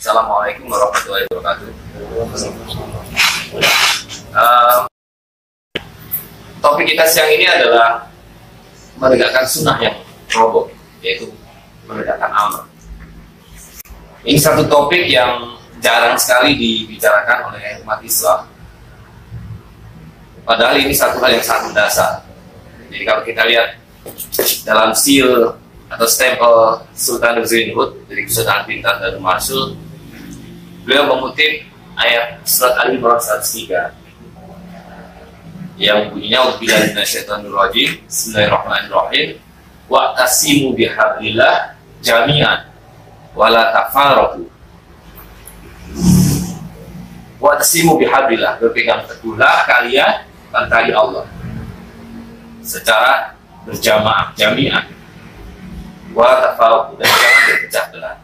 Assalamualaikum warahmatullahi wabarakatuh. Topik kita siang ini adalah menegakkan sunnah yang roboh, yaitu menegakkan amal. Ini satu topik yang jarang sekali dibicarakan oleh umat Islam. Padahal ini satu hal yang sangat mendasar. Jadi kalau kita lihat dalam seal atau stempel Sultan Nuzrin Hud dari Kesultanan Bintan dan Marsul, beliau mengutip ayat surat Al-Imran 103 yang bunyinya Ubillahi minasyaitonir rajim, Bismillahirrahmanirrahim, wa'tasimu bihablillah jami'an wala tafarraqu. Wa'tasimu bihablillah, berpegang teguhlah kalian pada tali Allah secara berjamaah, jami'an, wala tafarraqu, dan jangan berpecah belah.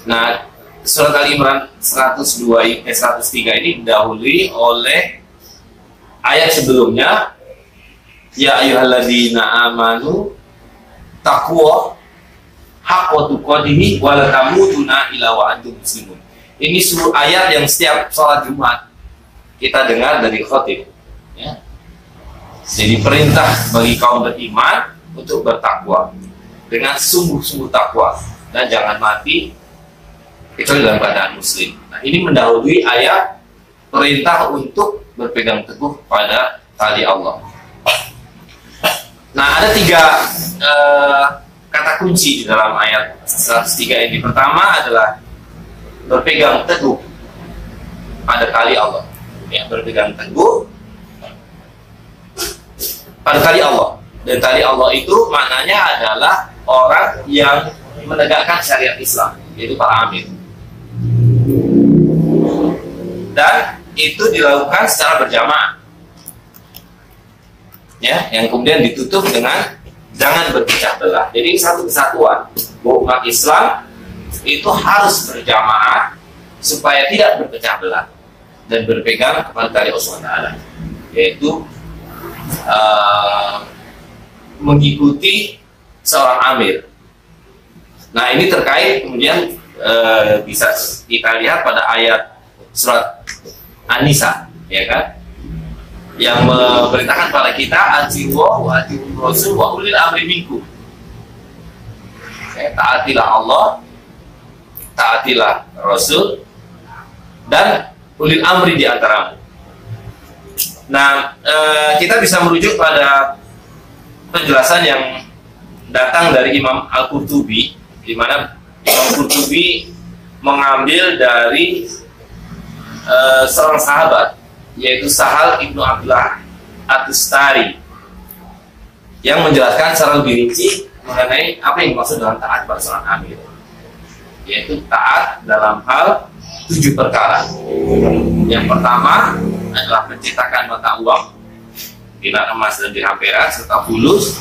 Nah, surat Al-Imran 103 ini didahului oleh ayat sebelumnya, ya ayyuhalladzina amanu taqwa haqqa tuqatih wa la tamutunna illa wa antum muslimun. Ini ayat yang setiap sholat Jumat kita dengar dari khatib, ya. Jadi perintah bagi kaum beriman untuk bertakwa dengan sungguh-sungguh takwa dan jangan mati kecuali dalam keadaan muslim. Nah, ini mendahului ayat perintah untuk berpegang teguh pada tali Allah. Nah, ada tiga kata kunci di dalam ayat 103 ini. Pertama adalah berpegang teguh pada tali Allah. Ya, berpegang teguh pada tali Allah. Dan tali Allah itu maknanya adalah orang yang menegakkan syariat Islam, yaitu para amir. Dan itu dilakukan secara berjamaah, ya, yang kemudian ditutup dengan jangan berpecah belah. Jadi satu kesatuan umat Islam itu harus berjamaah supaya tidak berpecah belah dan berpegang kepada tali Allah SWT, yaitu mengikuti seorang amir. Nah, ini terkait kemudian bisa kita lihat pada ayat surat An-Nisa, ya kan, yang memerintahkan pada kita atiwa wa atiur rasul wa ulil amri minkum. Taatilah Allah, taatilah Rasul, dan ulil amri di antaramu. Nah, kita bisa merujuk pada penjelasan yang datang dari Imam Al-Qurtubi, di mana Imam Qurtubi mengambil dari seorang sahabat, yaitu Sahal ibnu Abdullah At-Tustari, yang menjelaskan secara lebih rinci mengenai apa yang dimaksud dengan taat pada seorang amir, yaitu taat dalam hal 7 perkara. Yang pertama adalah menciptakan mata uang, dinar emas dan dirham perak serta fulus.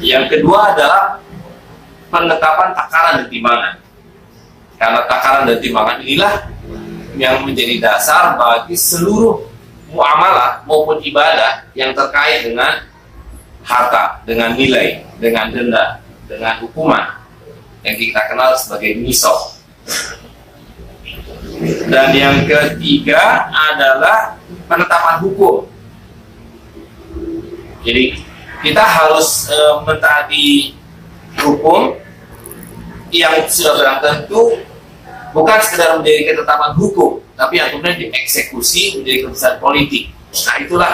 Yang kedua adalah penetapan takaran dan timbangan, karena takaran dan timbangan inilah yang menjadi dasar bagi seluruh muamalah maupun ibadah yang terkait dengan harta, dengan nilai, dengan denda, dengan hukuman yang kita kenal sebagai nisab. Dan yang ketiga adalah penetapan hukum. Jadi kita harus mentaati hukum yang sudah barang tentu, bukan sekedar menjadi ketetapan hukum, tapi yang kemudian dieksekusi menjadi keputusan politik. Nah, itulah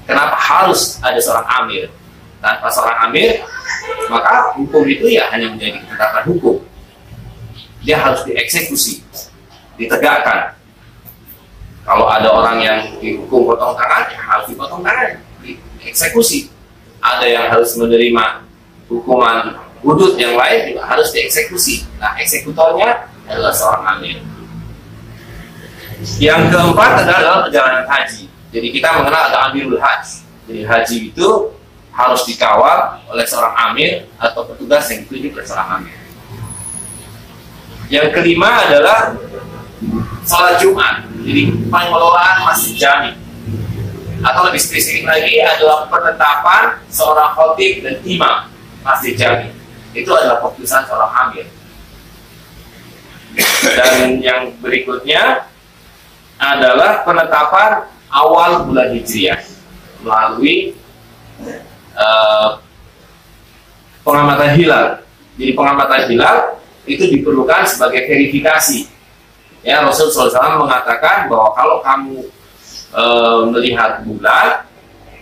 kenapa harus ada seorang amir. Tanpa seorang amir, maka hukum itu ya hanya menjadi ketetapan hukum. Dia harus dieksekusi, ditegakkan. Kalau ada orang yang dihukum potong tangan, ya harus dipotong tangan, dieksekusi. Ada yang harus menerima hukuman hudud yang lain, juga harus dieksekusi. Nah, eksekutornya adalah seorang amir. Yang keempat adalah perjalanan haji. Jadi kita mengenal ada amirul haji. Jadi haji itu harus dikawal oleh seorang amir atau petugas yang ditunjuk oleh seorang amir. Yang kelima adalah sholat Jumat. Jadi pengelolaan masjid jami, atau lebih spesifik lagi adalah penetapan seorang khatib dan imam masjid jami. Itu adalah keputusan seorang amir. Dan yang berikutnya adalah penetapan awal bulan Hijriah melalui pengamatan hilal. Jadi pengamatan hilal itu diperlukan sebagai verifikasi. Ya, Rasulullah SAW mengatakan bahwa kalau kamu melihat bulan,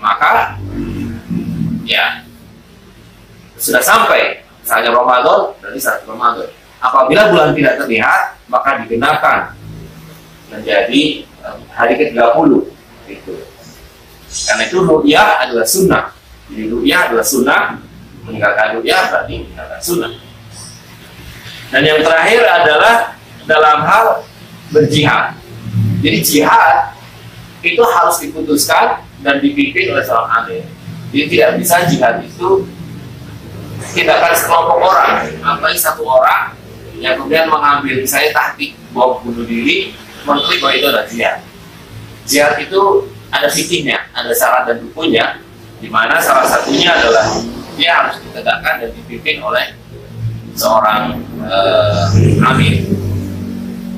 maka ya sudah sampai misalnya Ramadan, berarti 1 Ramadan. Apabila bulan tidak terlihat, maka digenapkan menjadi hari ke-30 itu. Karena itu ru'yah adalah sunnah. Jadi ru'yah adalah sunnah, meninggalkan ru'yah berarti meninggalkan sunnah. Dan yang terakhir adalah dalam hal berjihad. Jadi jihad itu harus diputuskan dan dipimpin oleh seorang amir. Jadi tidak bisa jihad itu tindakan sekelompok orang, apalagi satu orang yang kemudian mengambil misalnya taktik bom bunuh diri, mengklaim bahwa itu adalah jihad. Jihad itu ada fikihnya, ada syarat dan rukunnya, di mana salah satunya adalah dia harus ditegakkan dan dipimpin oleh seorang amir.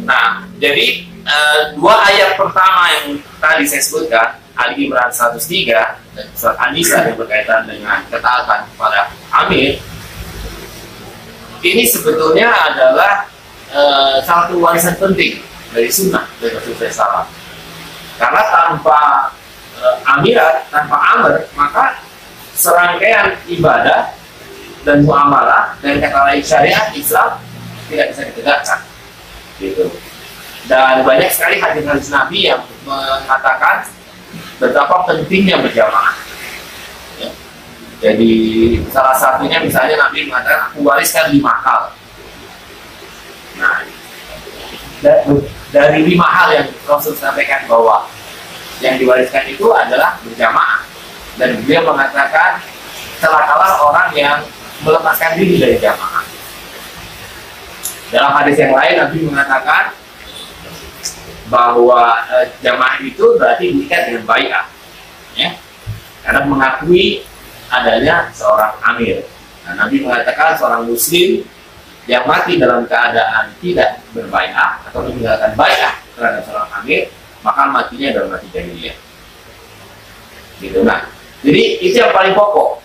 Nah, jadi 2 ayat pertama yang tadi saya sebutkan, Ali Imran 103 dan surat An-Nisa yang berkaitan dengan ketaatan kepada amir, ini sebetulnya adalah satu warisan penting dari sunnah dari Rasulullah SAW. Karena tanpa amirat, tanpa amr, maka serangkaian ibadah dan muamalah dan kata lain syariat Islam tidak bisa ditegakkan. Gitu. Dan banyak sekali hadis-hadis Nabi yang mengatakan betapa pentingnya berjamaah. Ya. Jadi salah satunya misalnya Nabi mengatakan aku wariskan 5 hal. Nah, dari 5 hal yang Rasul sampaikan bahwa yang diwariskan itu adalah berjamaah. Dan beliau mengatakan celakalah orang yang melepaskan diri dari jamaah. Dalam hadis yang lain Nabi mengatakan bahwa jamaah itu berarti diikat dengan bai'ah, ya, karena mengakui adanya seorang amir. Nah, Nabi mengatakan seorang muslim yang mati dalam keadaan tidak berbai'ah atau meninggalkan bai'ah terhadap seorang amir, maka matinya dalam mati jahiliyah. Gitu. Nah, jadi itu yang paling pokok,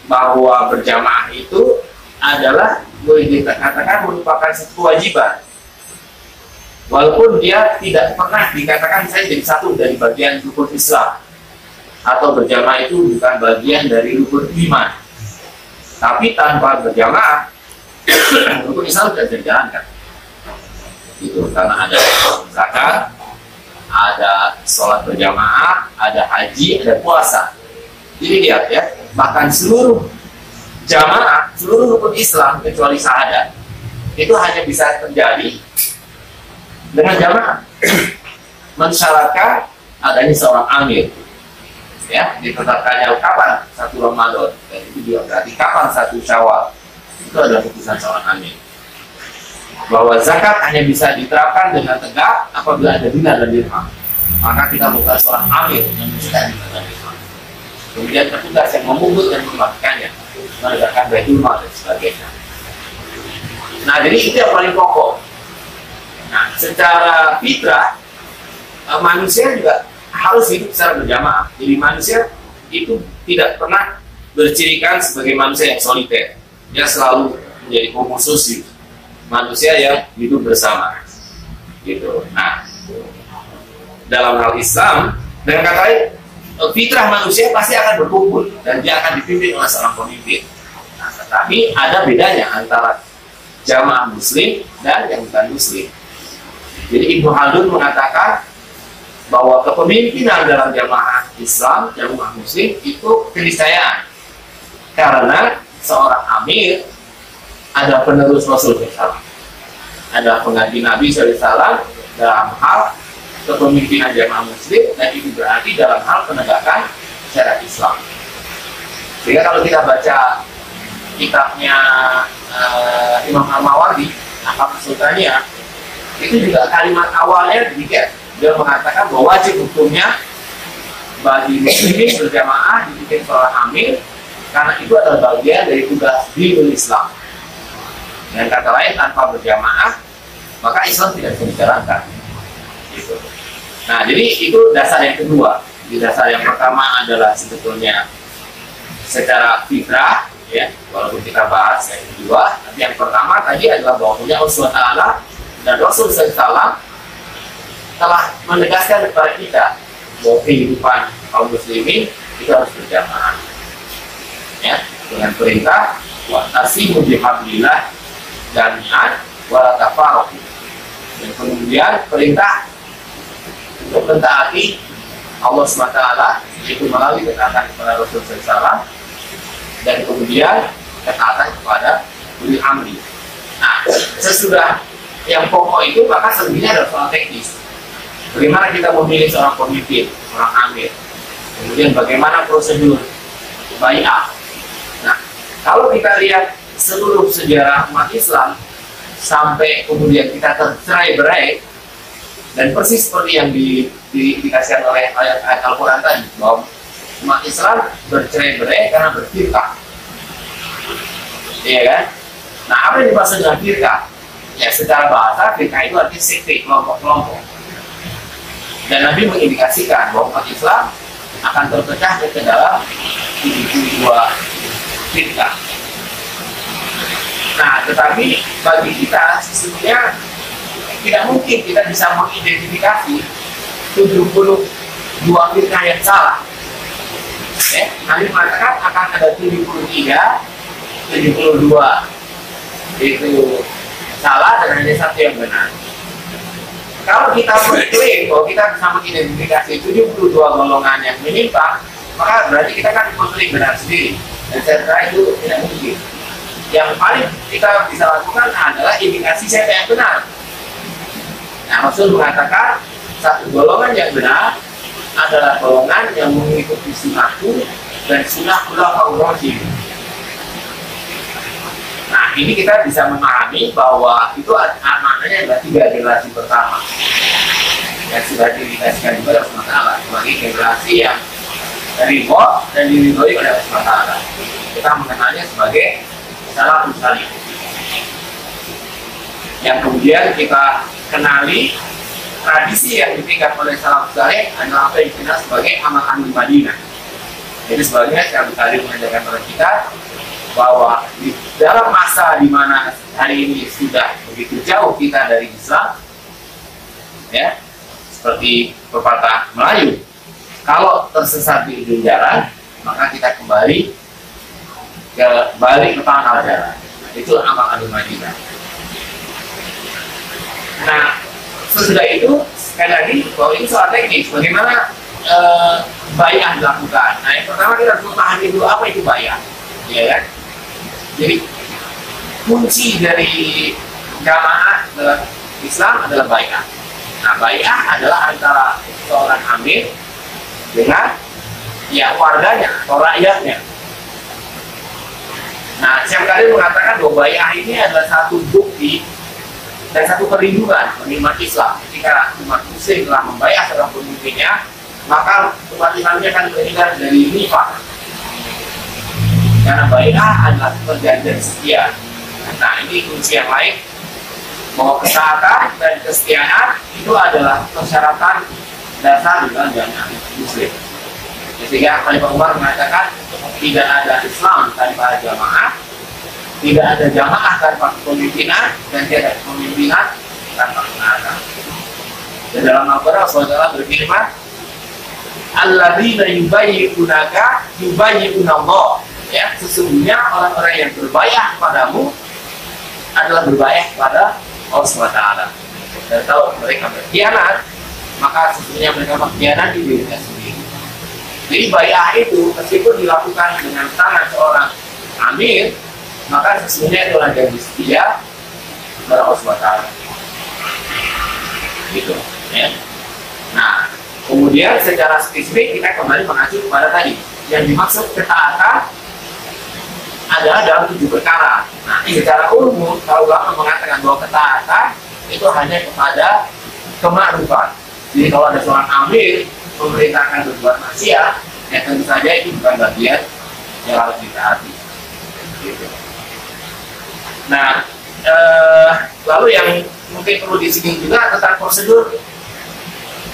bahwa berjamaah itu adalah boleh dikatakan merupakan satu kewajiban. Walaupun dia tidak pernah dikatakan saya jadi satu dari bagian rukun Islam, atau berjamaah itu bukan bagian dari rukun iman, tapi tanpa berjamaah rukun Islam tidak bisa dijalankan. Gitu, karena ada zakat, ada sholat berjamaah, ada haji, ada puasa. Jadi lihat ya, bahkan seluruh jamaah, seluruh rukun Islam kecuali syahadat itu hanya bisa terjadi dengan jamaah, mensyaratkan adanya seorang amir. Ya, ditetapkannya kapan 1 Ramadan, dan itu juga berarti kapan 1 Syawal, itu adalah keputusan seorang amir. Bahwa zakat hanya bisa diterapkan dengan tegak apabila ada dinar dan dirham, maka kita bukan seorang amir yang bisa dinar dan dirham. Kemudian petugas yang memungut dan membagikannya, menegakkan baitul mal dan sebagainya. Nah, jadi itu yang paling pokok. Nah, secara fitrah manusia juga harus hidup secara berjamaah. Jadi manusia itu tidak pernah bercirikan sebagai manusia yang soliter. Dia selalu menjadi homo sosius, manusia yang hidup bersama. Gitu. Nah, dalam hal Islam, dengan kata lain, fitrah manusia pasti akan berkumpul dan dia akan dipimpin oleh seorang pemimpin. Nah, tetapi ada bedanya antara jamaah muslim dan yang bukan muslim. Jadi Ibnu Khaldun mengatakan bahwa kepemimpinan dalam jamaah Islam, jamaah muslim itu keniscayaan. Karena seorang amir ada penerus Rasulullah SAW, ada pengganti Nabi SAW dalam hal kepemimpinan jamaah muslim, dan itu berarti dalam hal penegakan syariat Islam. Sehingga kalau kita baca kitabnya Imam Al-Mawardi, Ahkam Sultaniyah, itu juga kalimat awalnya demikian. Dia mengatakan bahwa wajib hukumnya bagi muslimin berjamaah dibikin seorang amir, karena itu adalah bagian dari tugas dinul Islam. Dengan kata lain, tanpa berjamaah maka Islam tidak bisa dijalankan. Gitu. Nah, jadi itu dasar yang kedua. Di dasar yang pertama adalah sebetulnya secara fitrah, ya, walaupun kita bahas yang kedua. Tapi yang pertama tadi adalah bahwanya Allah SWT dan Rasul SAW telah menegaskan kepada kita bahwa kehidupan kaum muslimin itu harus berjamaah, ya, dengan perintah wa'tasimu bihablillah jami'an wa la tafarraqu, dan kemudian perintah untuk mentaati Allah SWT yaitu melalui ketaatan kepada Rasul SAW, dan kemudian ketaatan kepada ulil amri. Nah, sesudah yang pokok itu, maka selebihnya adalah soal teknis. Bagaimana kita memilih seorang pemimpin, seorang amir, kemudian bagaimana prosedur bai'ah. Nah, kalau kita lihat seluruh sejarah umat Islam sampai kemudian kita tercerai-berai, dan persis seperti yang dikasihkan oleh ayat Al-Quran tadi, bahwa umat Islam bercerai-berai karena berfirqah, iya kan? Nah, apa yang dimaksud dengan firqah? Ya, secara bahasa firqah itu artinya sekte, kelompok-kelompok. Dan Nabi mengindikasikan bahwa umat Islam akan terpecah ke dalam 72 firqah. Nah, tetapi bagi kita sesungguhnya tidak mungkin kita bisa mengidentifikasi 72 firqah yang salah. Nabi mengatakan akan ada 73, 72 itu salah dan hanya satu yang benar. Kalau kita mengklaim bahwa kita bisa mengidentifikasi 72 golongan yang menyimpang, maka berarti kita kan mengklaim benar sendiri, dan saya kira itu tidak mungkin. Yang paling kita bisa lakukan adalah indikasi siapa yang benar. Nah, Rasul mengatakan satu golongan yang benar adalah golongan yang mengikuti sunnahku dan sunnah khulafaur rasyidin. Nah, ini kita bisa memahami bahwa itu maknanya adalah 3 generasi pertama yang sudah diindikasikan juga oleh Allah SWT sebagai generasi yang ridho dan diridhoi oleh Allah SWT. Kita mengenalnya sebagai salafus salih, yang kemudian kita kenali tradisi yang dipegang oleh salafus salih adalah apa yang dikenal sebagai amal-amal Madinah. Jadi sebagainya Syekh Bukhari mengajarkan kepada kita bahwa di dalam masa di mana hari ini sudah begitu jauh kita dari Islam, ya, seperti pepatah Melayu, kalau tersesat di ujung jalan, maka kita kembali ke pangkal jalan. Itu amal Madinah. Nah, sesudah itu sekali lagi bahwa ini soal teknis, bagaimana bai'ah dilakukan. Nah, yang pertama kita harus memahami dulu apa itu bai'ah, ya kan? Jadi kunci dari jamaah dalam Islam adalah bai'ah. Nah, bai'ah adalah antara seorang amir dengan warganya atau rakyatnya. Nah, Syekh Karim mengatakan bahwa bai'ah ini adalah satu bukti dan satu perlindungan bagi umat Islam. Ketika umat muslim telah membai'ah seorang pemimpinnya, maka umat Islamnya akan terhindar dari nifaq. Karena bai'ah adalah perjanjian setia. Nah, ini kunci yang lain, bahwa ketaatan dan kesetiaan itu adalah persyaratan dasar dalam jamaah muslim. Sehingga Khalifah Umar mengatakan tidak ada Islam tanpa jamaah, tidak ada jamaah tanpa kepemimpinan, dan tidak ada kepemimpinan tanpa ketaatan. Dan dalam Al-Quran Allah berfirman, alladzina yubayyi'unaka yubayyi'unallah. Ya, sesungguhnya orang-orang yang berbai'ah padamu adalah berbai'ah kepada Allah SWT. Dan kalau mereka berkhianat, maka sesungguhnya mereka berkhianat di dirinya sendiri. Jadi bai'ah itu meskipun dilakukan dengan tangan seorang amir, maka sesungguhnya itu adalah janji setia kepada Allah SWT. Gitu, ya. Nah, kemudian secara spesifik kita kembali mengacu kepada tadi yang dimaksud ketaatan adalah dalam 7 perkara. Nah, secara umum, kalau ulama mengatakan bahwa ketaatan itu hanya kepada kemakrufan. Jadi kalau ada seorang amir memerintahkan berbuat maksiat, ya tentu saja itu bukan bagian yang harus ditaati. Gitu. Nah, lalu yang mungkin perlu disinggung juga tentang prosedur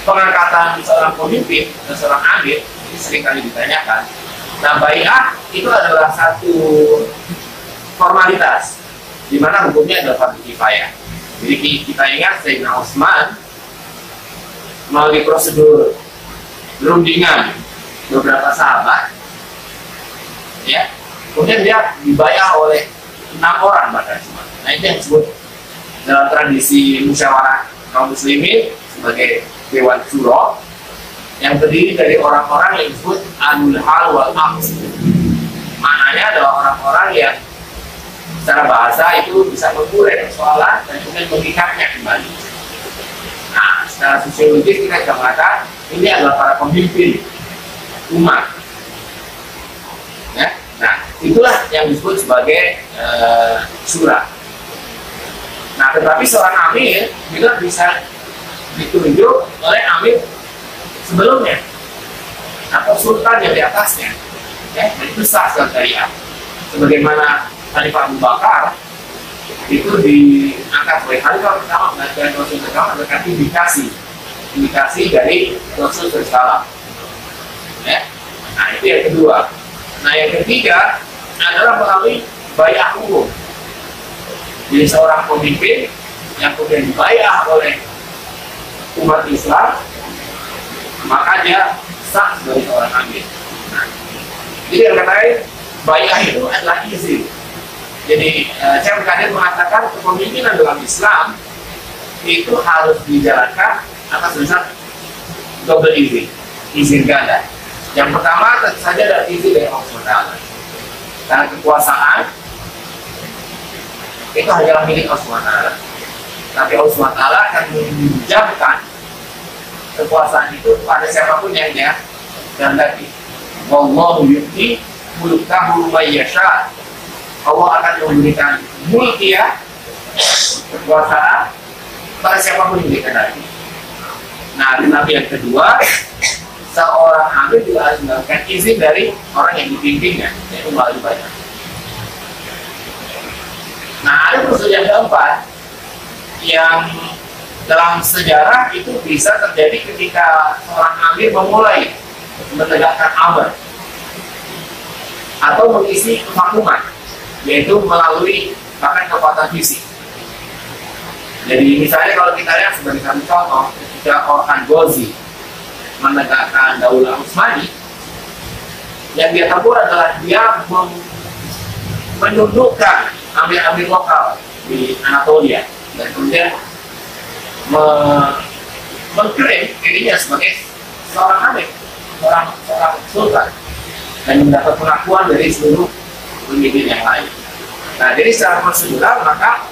pengangkatan seorang pemimpin dan seorang amir. Ini sering kali ditanyakan. Nah, bai'ah itu adalah satu formalitas di mana hukumnya adalah fardu kifayah. Jadi kita ingat Sayyidina Utsman melalui prosedur rundingan beberapa sahabat, ya, kemudian dia dibayar oleh 6 orang bahkan cuma. Nah, itu yang disebut dalam tradisi musyawarah kaum muslimin sebagai Dewan Syuro yang terdiri dari orang-orang yang disebut alul hal wal aqd. Maknanya adalah orang-orang yang secara bahasa itu bisa mengurai persoalan dan kemudian mengikatnya kembali. Nah, secara sosiologis kita bisa mengatakan ini adalah para pemimpin umat. Ya? Nah, itulah yang disebut sebagai syura. Nah, tetapi seorang amir juga bisa ditunjuk oleh amir sebelumnya atau sultan yang di atasnya. Ya, itu sah dalam syariat. Sebagaimana Khalifah Abu Bakar itu diangkat oleh Khalifah pertama dan Rasul pertama adalah indikasi dari Rasul bersalah. Ya. Nah, itu yang kedua. Nah, yang ketiga adalah melalui bai'ah umum. Jadi seorang pemimpin yang kemudian dibayar oleh umat Islam, maka dia sah sebagai seorang amir. Nah, jadi yang katakan bai'ah itu adalah izin. Jadi Syekh Qadir mengatakan kepemimpinan dalam Islam itu harus dijalankan atas dasar double izin ganda. Yang pertama tentu saja adalah izin dari Allah SWT. Karena kekuasaan itu hanyalah milik Allah SWT. Tapi Allah SWT akan meminjamkan kekuasaan itu pada siapapun yang dia kehendaki. Wallahu yu'ti mulkahu man yasha. Allah akan memberikan mulkiyah kekuasaan pada siapapun yang dikehendaki. Nah, tetapi yang kedua, seorang amir juga harus mendapatkan izin dari orang yang dipimpinnya, yaitu melalui bai'ah. Nah, ada prosedur yang keempat yang dalam sejarah itu bisa terjadi ketika seorang amir memulai menegakkan amr atau mengisi kevakuman, yaitu melalui bahkan kekuatan fisik. Jadi misalnya kalau kita lihat sebagai satu contoh, ketika Orhan Ghazi menegakkan Daulah Utsmani, yang dia tempuh adalah dia menundukkan amir-amir lokal di Anatolia dan kemudian mengklaim dirinya sebagai seorang amir, seorang sultan, dan mendapat pengakuan dari seluruh pemimpin yang lain. Nah, jadi secara prosedural maka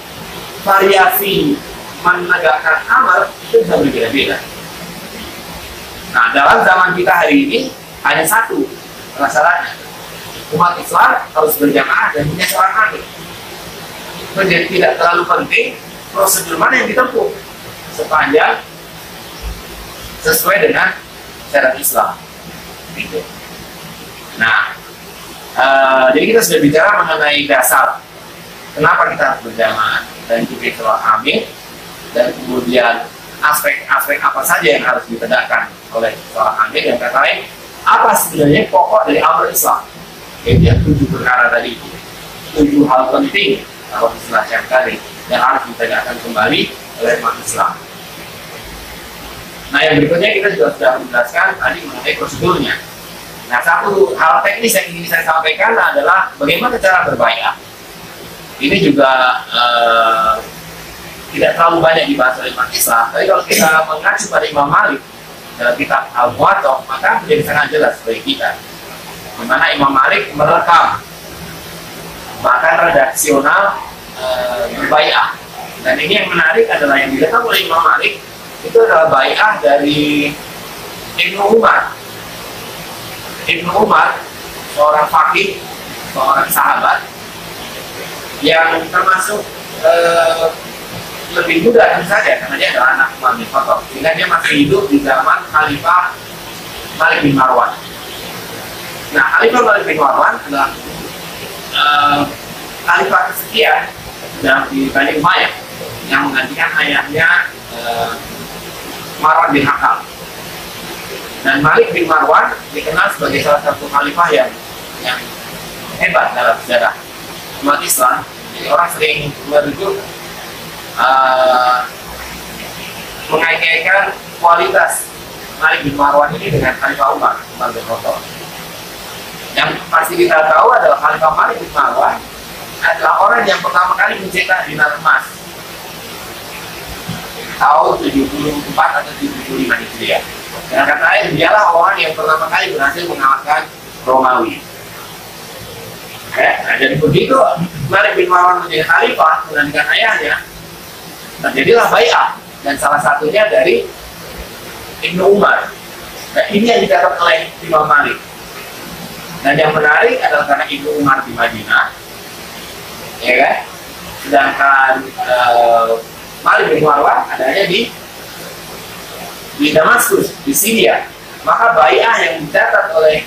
variasi menegakkan amar itu bisa berbeda-beda. Nah, dalam zaman kita hari ini hanya satu masalahnya, umat Islam harus berjamaah dan punya seorang amir. Menjadi tidak terlalu penting prosedur mana yang ditempuh sepanjang sesuai dengan syariat Islam. Gitu. Nah, jadi kita sudah bicara mengenai dasar kenapa kita harus berjamaah dan juga seorang amir, dan kemudian aspek-aspek apa saja yang harus ditegakkan oleh seorang amir, yang kata lain apa sebenarnya pokok dari amr Islam, yaitu yang 7 perkara tadi, 7 hal penting kalau istilah Syekh tadi yang harus ditegakkan kembali oleh umat Islam. Nah, yang berikutnya kita juga sudah menjelaskan tadi mengenai prosedurnya. Nah, satu hal teknis yang ingin saya sampaikan adalah bagaimana cara berbai'ah. Ini juga tidak terlalu banyak dibahas oleh umat Islam. Tapi kalau kita mengacu pada Imam Malik dalam kitab Al-Muwatta, maka menjadi sangat jelas bagi kita. Di mana Imam Malik merekam bahkan redaksional berbai'ah. Dan ini yang menarik adalah yang direkam oleh Imam Malik itu adalah bai'ah dari Ibnu Umar. Ibnu Umar, seorang faqih, seorang sahabat yang termasuk lebih muda tentu saja karena dia adalah anak Umar bin Khattab, sehingga dia masih hidup di zaman Khalifah Malik bin Marwan. Nah, Khalifah Malik bin Marwan adalah Khalifah kesekian di Bani Umayyah yang menggantikan ayahnya Marwan bin Hakam. Dan Malik bin Marwan dikenal sebagai salah satu khalifah yang hebat dalam sejarah umat Islam. Jadi orang sering merujuk mengait-ngaitkan kualitas Malik bin Marwan ini dengan Khalifah Umar bin Khattab. Yang pasti kita tahu adalah Khalifah Malik bin Marwan adalah orang yang pertama kali mencetak dinar emas tahun 74 atau 75 Hijriah. Dan kata lain, dialah orang yang pertama kali berhasil mengalahkan Romawi. Nah, jadi begitu Malik bin Marwan menjadi khalifah menggantikan ayahnya, terjadilah bai'ah, dan salah satunya dari Ibnu Umar. Nah, ini yang dicatat oleh Imam Malik. Dan yang menarik adalah karena Ibnu Umar di Madinah, ya kan? Sedangkan Malik bin Marwan adanya di Damaskus, di Syria. Maka bai'ah yang dicatat oleh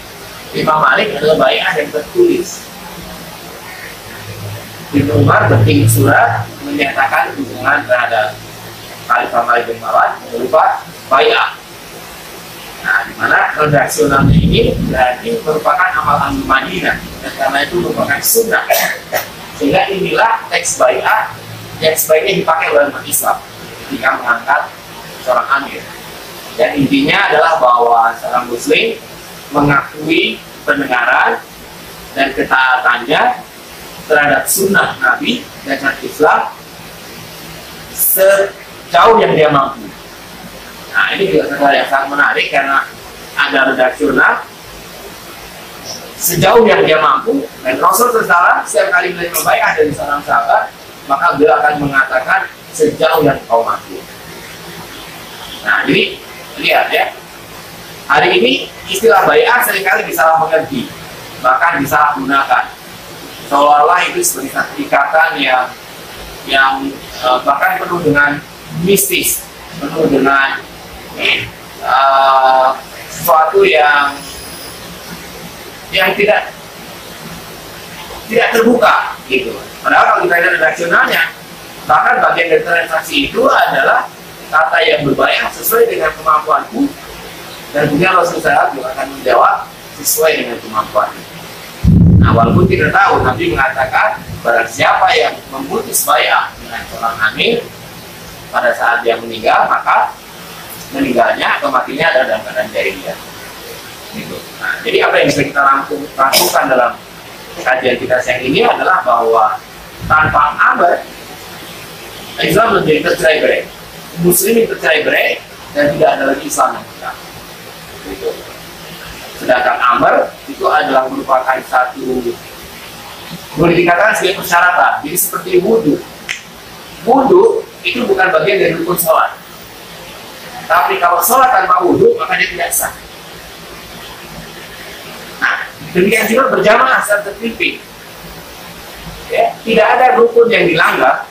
Imam Malik adalah bai'ah yang tertulis. Ibnu Umar berkirim surat menyatakan dukungan terhadap Khalifah Malik bin Marwan berupa bai'ah. Nah, di mana redaksionalnya ini berarti merupakan amal Madinah, dan karena itu merupakan sunnah. Sehingga inilah teks bai'ah yang sebaiknya dipakai oleh umat Islam ketika mengangkat seorang amir. Dan intinya adalah bahwa seorang muslim mengakui pendengaran dan ketaatannya terhadap sunnah Nabi dan syariat Islam sejauh yang dia mampu. Nah, ini juga hal yang sangat menarik karena ada redaksional sejauh yang dia mampu, dan Rasul SAW setiap kali menerima bai'ah dari seorang sahabat, maka beliau akan mengatakan sejauh yang kau mampu. Nah, jadi lihat ya, hari ini istilah bai'ah seringkali disalah mengerti, bahkan disalahgunakan, seolah-olah itu seperti satu ikatan yang bahkan penuh dengan mistis, penuh dengan sesuatu yang tidak terbuka gitu. Padahal kalau kita lihat redaksionalnya, bahkan bagian dari transaksi itu adalah kata yang berbai'ah sesuai dengan kemampuanku, dan kemudian Rasulullah juga akan menjawab sesuai dengan kemampuanku. Nah, walaupun tidak tahu, Nabi mengatakan barang siapa yang memutus bai'ah dengan seorang amir pada saat dia meninggal, maka meninggalnya atau matinya adalah dalam keadaan jahiliyah. Gitu. Nah, jadi apa yang bisa kita lakukan dalam kajian kita siang ini adalah bahwa tanpa amr, Islam menjadi tercerai-berai, Muslimin tercerai-berai, dan tidak ada lagi Islam yang benar. Gitu. Sedangkan amr itu adalah merupakan satu, boleh dikatakan sebagai persyaratan. Jadi seperti wudhu. Wudhu itu bukan bagian dari rukun sholat. Tapi kalau sholat tanpa wudhu, maka dia tidak sah. Nah, demikian juga berjamaah secara terpimpin. Ya, tidak ada rukun yang dilanggar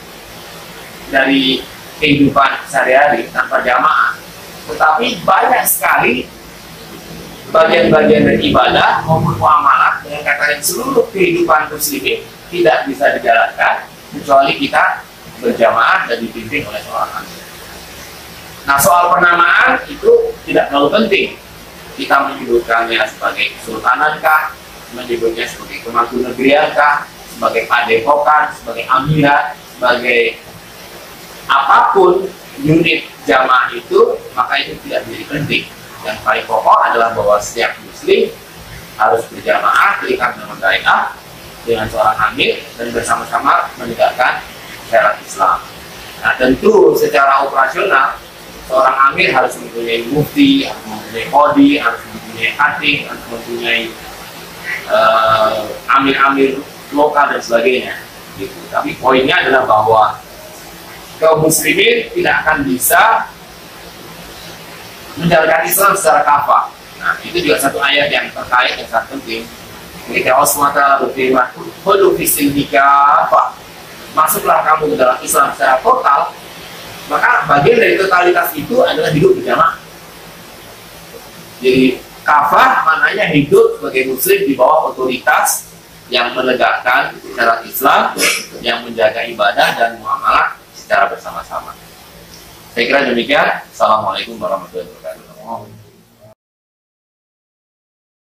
dari kehidupan sehari-hari tanpa jamaah. Tetapi banyak sekali bagian-bagian dari ibadah maupun muamalah dengan katakan seluruh kehidupan muslimin tidak bisa dijalankan kecuali kita berjamaah dan dipimpin oleh seorang amir. Nah, soal penamaan itu tidak terlalu penting. Kita menyebutkannya sebagai kesultanankah, menyebutnya sebagai kemangkunegeriankah, sebagai padepokan, sebagai amirat, sebagai apapun unit jamaah itu, maka itu tidak menjadi penting. Yang paling pokok adalah bahwa setiap muslim harus berjamaah, terikat dengan bai'ah dengan seorang amir, dan bersama-sama menegakkan syariat Islam. Nah, tentu secara operasional seorang amir harus mempunyai mufti, harus mempunyai qadi, harus mempunyai khatib, harus mempunyai amir-amir lokal dan sebagainya. Gitu. Tapi poinnya adalah bahwa kaum muslimin tidak akan bisa menjalankan Islam secara kafah. Nah, itu juga satu ayat yang terkait yang sangat penting. Ketika Allah SWT berfirman, "Khulu fis-silmi kafah." Masuklah kamu ke dalam Islam secara total. Maka bagian dari totalitas itu adalah hidup berjamaah. Jadi kafah maknanya hidup sebagai muslim di bawah otoritas yang menegakkan syariat Islam, yang menjaga ibadah dan muamalah secara bersama-sama. Saya kira demikian. Assalamualaikum warahmatullahi wabarakatuh.